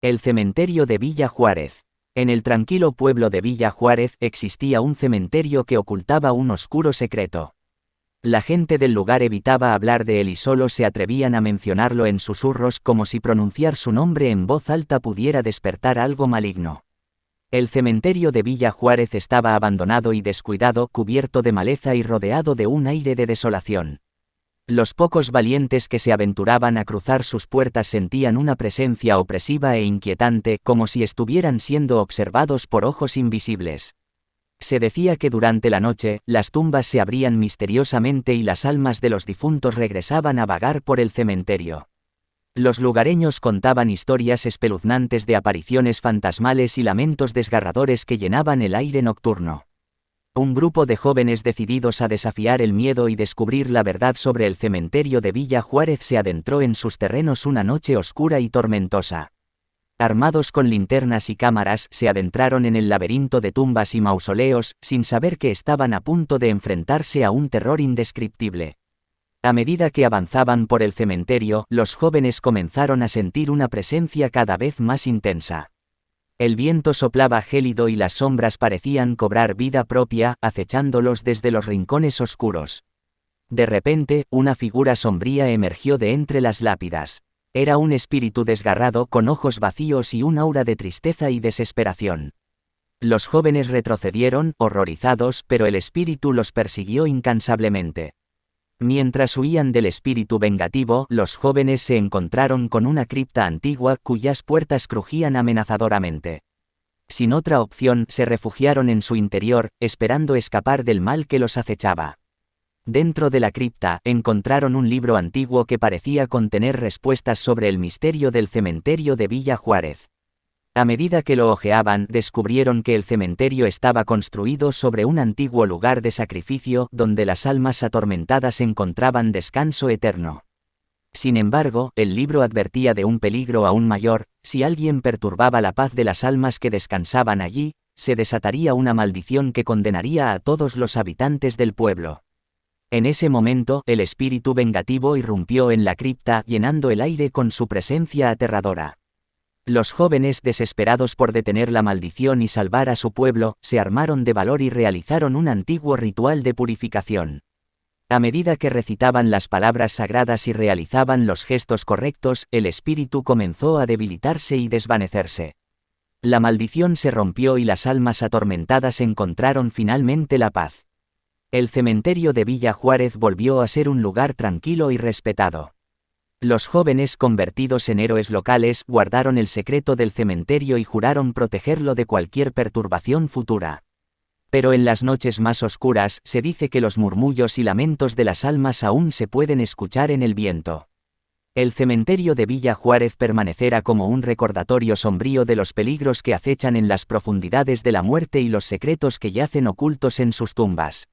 El cementerio de Villa Juárez. En el tranquilo pueblo de Villa Juárez existía un cementerio que ocultaba un oscuro secreto. La gente del lugar evitaba hablar de él y solo se atrevían a mencionarlo en susurros como si pronunciar su nombre en voz alta pudiera despertar algo maligno. El cementerio de Villa Juárez estaba abandonado y descuidado, cubierto de maleza y rodeado de un aire de desolación. Los pocos valientes que se aventuraban a cruzar sus puertas sentían una presencia opresiva e inquietante, como si estuvieran siendo observados por ojos invisibles. Se decía que durante la noche, las tumbas se abrían misteriosamente y las almas de los difuntos regresaban a vagar por el cementerio. Los lugareños contaban historias espeluznantes de apariciones fantasmales y lamentos desgarradores que llenaban el aire nocturno. Un grupo de jóvenes decididos a desafiar el miedo y descubrir la verdad sobre el cementerio de Villa Juárez se adentró en sus terrenos una noche oscura y tormentosa. Armados con linternas y cámaras, se adentraron en el laberinto de tumbas y mausoleos, sin saber que estaban a punto de enfrentarse a un terror indescriptible. A medida que avanzaban por el cementerio, los jóvenes comenzaron a sentir una presencia cada vez más intensa. El viento soplaba gélido y las sombras parecían cobrar vida propia, acechándolos desde los rincones oscuros. De repente, una figura sombría emergió de entre las lápidas. Era un espíritu desgarrado con ojos vacíos y un aura de tristeza y desesperación. Los jóvenes retrocedieron, horrorizados, pero el espíritu los persiguió incansablemente. Mientras huían del espíritu vengativo, los jóvenes se encontraron con una cripta antigua cuyas puertas crujían amenazadoramente. Sin otra opción, se refugiaron en su interior, esperando escapar del mal que los acechaba. Dentro de la cripta, encontraron un libro antiguo que parecía contener respuestas sobre el misterio del cementerio de Villa Juárez. A medida que lo hojeaban, descubrieron que el cementerio estaba construido sobre un antiguo lugar de sacrificio donde las almas atormentadas encontraban descanso eterno. Sin embargo, el libro advertía de un peligro aún mayor: si alguien perturbaba la paz de las almas que descansaban allí, se desataría una maldición que condenaría a todos los habitantes del pueblo. En ese momento, el espíritu vengativo irrumpió en la cripta, llenando el aire con su presencia aterradora. Los jóvenes, desesperados por detener la maldición y salvar a su pueblo, se armaron de valor y realizaron un antiguo ritual de purificación. A medida que recitaban las palabras sagradas y realizaban los gestos correctos, el espíritu comenzó a debilitarse y desvanecerse. La maldición se rompió y las almas atormentadas encontraron finalmente la paz. El cementerio de Villa Juárez volvió a ser un lugar tranquilo y respetado. Los jóvenes, convertidos en héroes locales, guardaron el secreto del cementerio y juraron protegerlo de cualquier perturbación futura. Pero en las noches más oscuras, se dice que los murmullos y lamentos de las almas aún se pueden escuchar en el viento. El cementerio de Villa Juárez permanecerá como un recordatorio sombrío de los peligros que acechan en las profundidades de la muerte y los secretos que yacen ocultos en sus tumbas.